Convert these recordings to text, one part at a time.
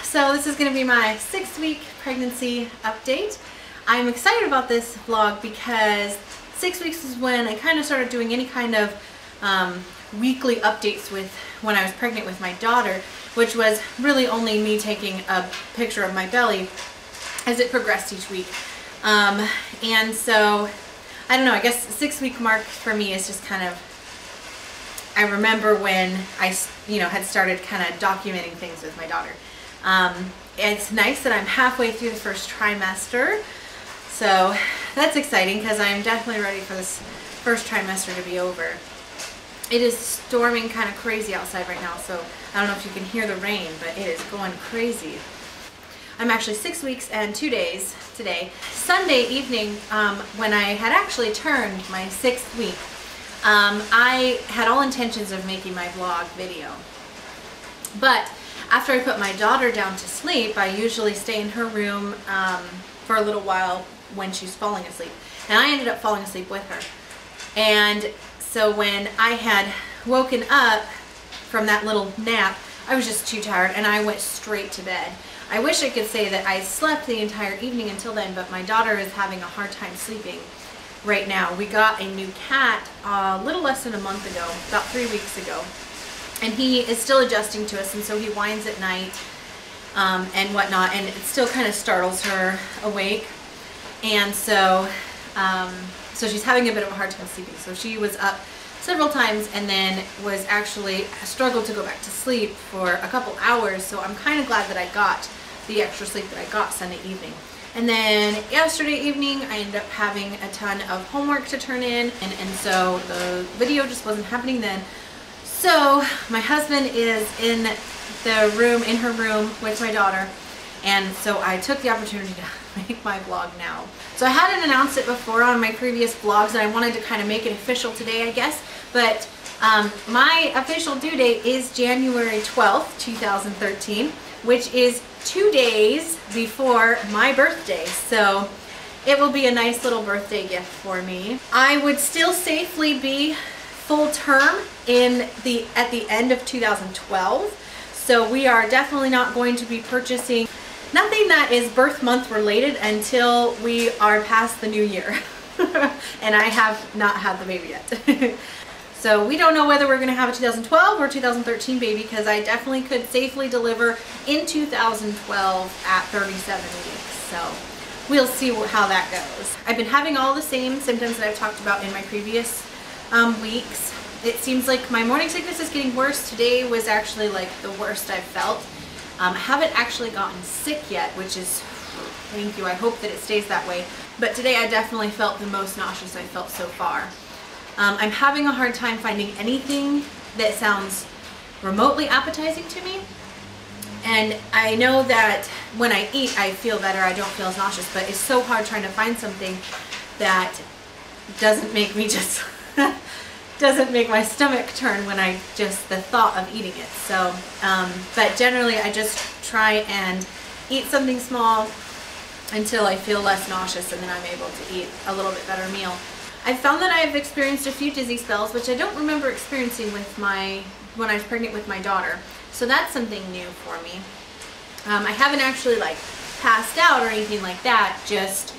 So this is going to be my 6-week pregnancy update. I'm excited about this vlog because 6 weeks is when I kind of started doing any kind of weekly updates with when I was pregnant with my daughter, which was really only me taking a picture of my belly as it progressed each week. And so, I don't know, I guess the 6-week mark for me is just kind of, I remember when I, had started kind of documenting things with my daughter. It's nice that I'm halfway through the first trimester, so that's exciting because I'm definitely ready for this first trimester to be over. It is storming kind of crazy outside right now, so I don't know if you can hear the rain, but it is going crazy. I'm actually 6 weeks and 2 days today. Sunday evening, when I had actually turned my 6th week, I had all intentions of making my vlog video. But after I put my daughter down to sleep, I usually stay in her room for a little while when she's falling asleep. And I ended up falling asleep with her. And so when I had woken up from that little nap, I was just too tired and I went straight to bed. I wish I could say that I slept the entire evening until then, but my daughter is having a hard time sleeping right now. We got a new cat a little less than a month ago, about 3 weeks ago. And he is still adjusting to us, and so he whines at night and whatnot, and it still kind of startles her awake. And so, so she's having a bit of a hard time sleeping. So she was up several times and then was actually struggled to go back to sleep for a couple hours. So I'm kind of glad that I got the extra sleep that I got Sunday evening. And then yesterday evening I ended up having a ton of homework to turn in, and so the video just wasn't happening then. So my husband is in the room, in her room with my daughter, and so I took the opportunity to make my vlog now. So I hadn't announced it before on my previous vlogs, and I wanted to kind of make it official today, I guess. But my official due date is January 12th, 2013, which is 2 days before my birthday. So it will be a nice little birthday gift for me. I would still safely be full term at the end of 2012. So we are definitely not going to be purchasing nothing that is birth month related until we are past the new year. And I have not had the baby yet. So we don't know whether we're going to have a 2012 or 2013 baby, because I definitely could safely deliver in 2012 at 37 weeks. So we'll see how that goes. I've been having all the same symptoms that I've talked about in my previous weeks. It seems like my morning sickness is getting worse. Today was actually like the worst I've felt. I haven't actually gotten sick yet, which is, thank you, I hope that it stays that way. But today I definitely felt the most nauseous I've felt so far. I'm having a hard time finding anything that sounds remotely appetizing to me. And I know that when I eat, I feel better, I don't feel as nauseous, but it's so hard trying to find something that doesn't make me just, doesn't make my stomach turn when the thought of eating it. So, but generally I just try and eat something small until I feel less nauseous, and then I'm able to eat a little bit better meal. I found that I've experienced a few dizzy spells, which I don't remember experiencing when I was pregnant with my daughter. So that's something new for me. I haven't actually like passed out or anything like that. Just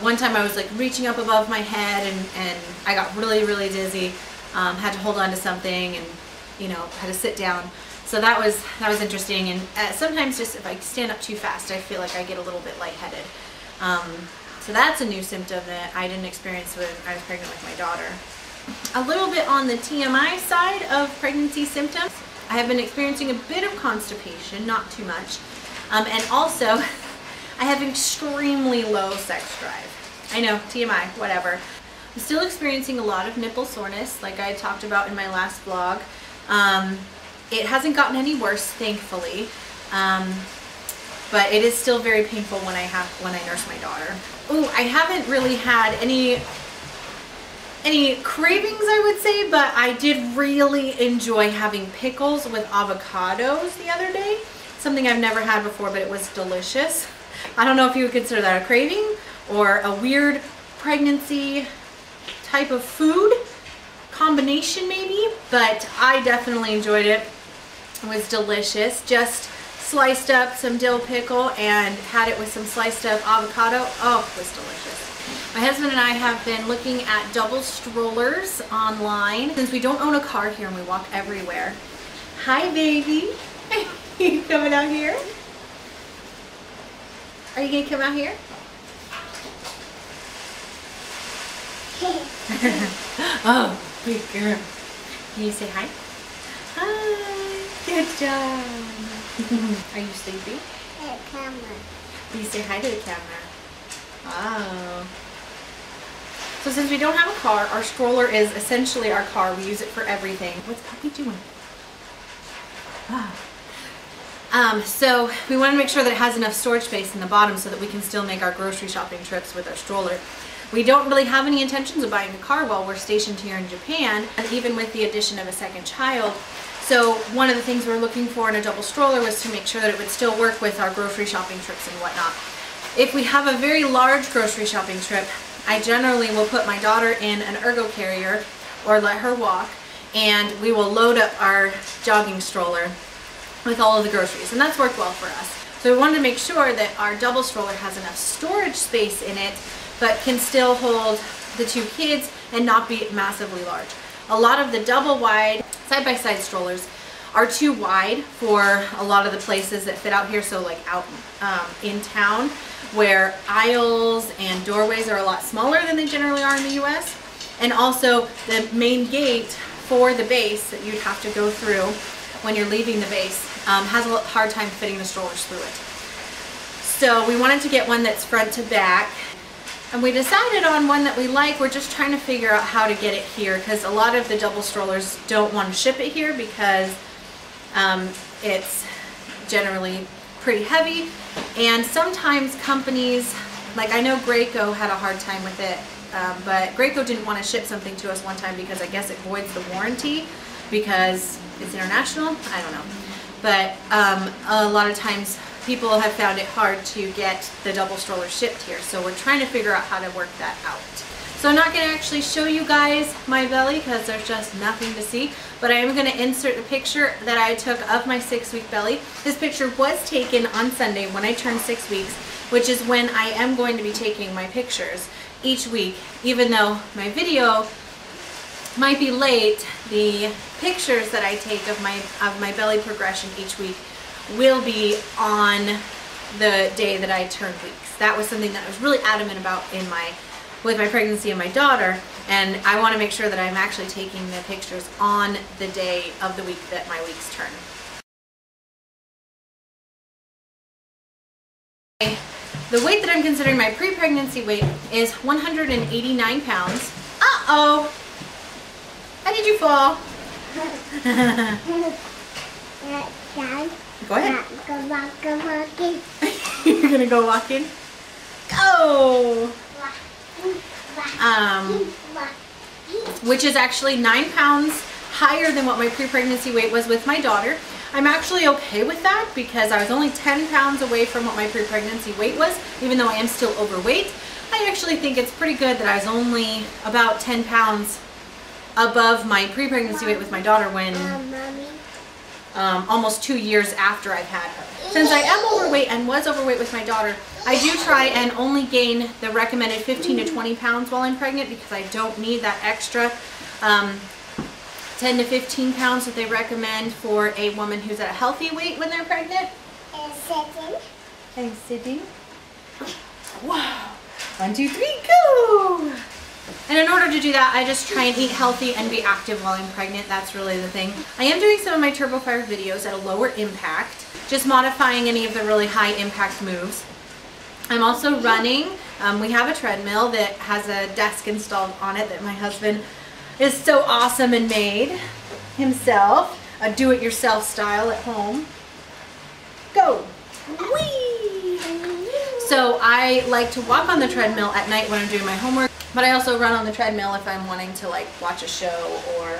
one time I was like reaching up above my head and I got really, really dizzy. Had to hold on to something and had to sit down. So that was interesting. And sometimes just if I stand up too fast, I feel like I get a little bit lightheaded. So that's a new symptom that I didn't experience when I was pregnant with my daughter. A little bit on the TMI side of pregnancy symptoms. I have been experiencing a bit of constipation, not too much. And also, I have extremely low sex drive. I know, TMI, whatever. I'm still experiencing a lot of nipple soreness, like I talked about in my last vlog. It hasn't gotten any worse, thankfully. But it is still very painful when I nurse my daughter. Ooh, I haven't really had any cravings, I would say, but I did really enjoy having pickles with avocados the other day. Something I've never had before, but it was delicious. I don't know if you would consider that a craving or a weird pregnancy type of food combination maybe, but I definitely enjoyed it. It was delicious. Just sliced up some dill pickle and had it with some sliced up avocado. Oh, it was delicious. My husband and I have been looking at double strollers online since we don't own a car here and we walk everywhere. Hi, baby. You coming out here? Are you gonna come out here? Oh, big girl. Can you say hi? Hi. Good job. Are you sleepy? The camera. Will you say hi to the camera? Wow. So since we don't have a car, our stroller is essentially our car. We use it for everything. What's Puppy doing? Wow. So we want to make sure that it has enough storage space in the bottom so that we can still make our grocery shopping trips with our stroller. We don't really have any intentions of buying a car while we're stationed here in Japan, and even with the addition of a second child. So one of the things we're looking for in a double stroller was to make sure that it would still work with our grocery shopping trips and whatnot. If we have a very large grocery shopping trip, I generally will put my daughter in an ergo carrier or let her walk, and we will load up our jogging stroller with all of the groceries, and that's worked well for us. So we wanted to make sure that our double stroller has enough storage space in it, but can still hold the two kids and not be massively large. A lot of the double wide side-by-side strollers are too wide for a lot of the places that fit out here, so like out in town where aisles and doorways are a lot smaller than they generally are in the US. And also the main gate for the base that you'd have to go through when you're leaving the base has a hard time fitting the strollers through it. So we wanted to get one that's front to back, and we decided on one that we like. We're just trying to figure out how to get it here because a lot of the double strollers don't want to ship it here because it's generally pretty heavy, and sometimes companies, like I know Graco had a hard time with it, but Graco didn't want to ship something to us one time because I guess it voids the warranty because it's international. I don't know. But a lot of times people have found it hard to get the double stroller shipped here. So we're trying to figure out how to work that out. So I'm not going to actually show you guys my belly because there's just nothing to see. But I am going to insert the picture that I took of my 6-week belly. This picture was taken on Sunday when I turned 6 weeks, which is when I am going to be taking my pictures each week. Even though my video might be late, the pictures that I take of my belly progression each week will be on the day that I turned weeks. That was something that I was really adamant about with my pregnancy and my daughter, and I want to make sure that I'm actually taking the pictures on the day of the week that my weeks turn. The weight that I'm considering my pre-pregnancy weight is 189 pounds. Uh-oh! How did you fall? Go ahead. Go walking. You're gonna go walking? Go! Which is actually 9 pounds higher than what my pre-pregnancy weight was with my daughter. I'm actually okay with that because I was only 10 pounds away from what my pre-pregnancy weight was, even though I am still overweight. I actually think it's pretty good that I was only about 10 pounds above my pre-pregnancy weight with my daughter when almost 2 years after I've had her. Since I am overweight and was overweight with my daughter, I do try and only gain the recommended 15 to 20 pounds while I'm pregnant because I don't need that extra 10 to 15 pounds that they recommend for a woman who's at a healthy weight when they're pregnant. And sitting. And sitting. Wow. 1, 2, 3, go! And in order to do that, I just try and eat healthy and be active while I'm pregnant. That's really the thing. I am doing some of my Turbo Fire videos at a lower impact, just modifying any of the really high impact moves. I'm also running. We have a treadmill that has a desk installed on it that my husband is so awesome and made himself. A do-it-yourself style at home. Go! Whee! So I like to walk on the treadmill at night when I'm doing my homework. But I also run on the treadmill if I'm wanting to like watch a show or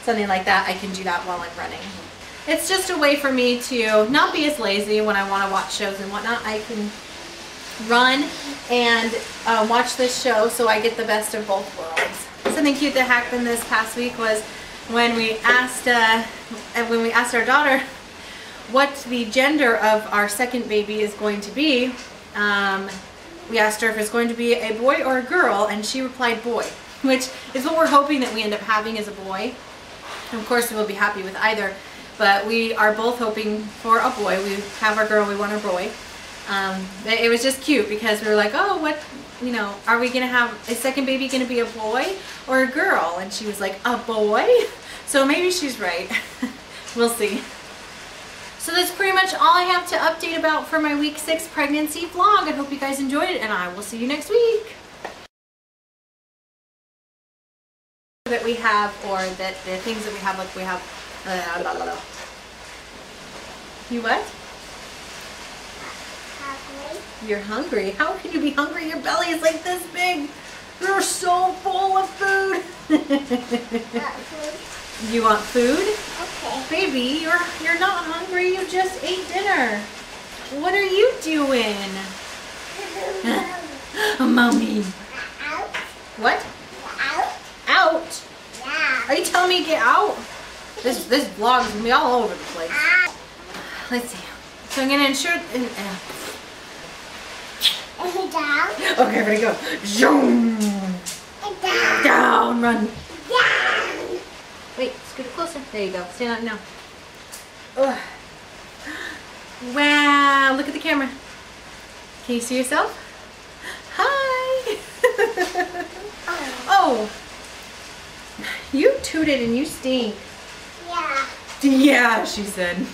something like that. I can do that while I'm running. It's just a way for me to not be as lazy when I want to watch shows and whatnot. I can run and watch this show so I get the best of both worlds. Something cute that happened this past week was when we asked our daughter what the gender of our second baby is going to be. We asked her if it's going to be a boy or a girl, and she replied boy, which is what we're hoping that we end up having as a boy. And of course, we will be happy with either, but we are both hoping for a boy. We have our girl, we want our boy. It was just cute because we were like, oh, what, you know, are we going to have a second baby going to be a boy or a girl? And she was like, a boy? So maybe she's right. We'll see. So that's pretty much all I have to update about for my week 6 pregnancy vlog. I hope you guys enjoyed it, and I will see you next week. That we have, or that the things that we have, like we have, you what? Hungry. You're hungry? How can you be hungry? Your belly is like this big. You're so full of food. Food. You want food? Okay. Baby, you're not hungry. You just ate dinner. What are you doing? Mommy. Out. What? Out. Out? Yeah. Are you telling me to get out? This vlog is gonna be all over the place. Let's see. So I'm gonna ensure. Down. Okay, ready, go. Zoom. Down. Down, run. Down. Wait, scoot it closer. There you go. Stand up now. Ugh. Wow, look at the camera. Can you see yourself? Hi. Oh. You tooted and you stink. Yeah. Yeah, she said.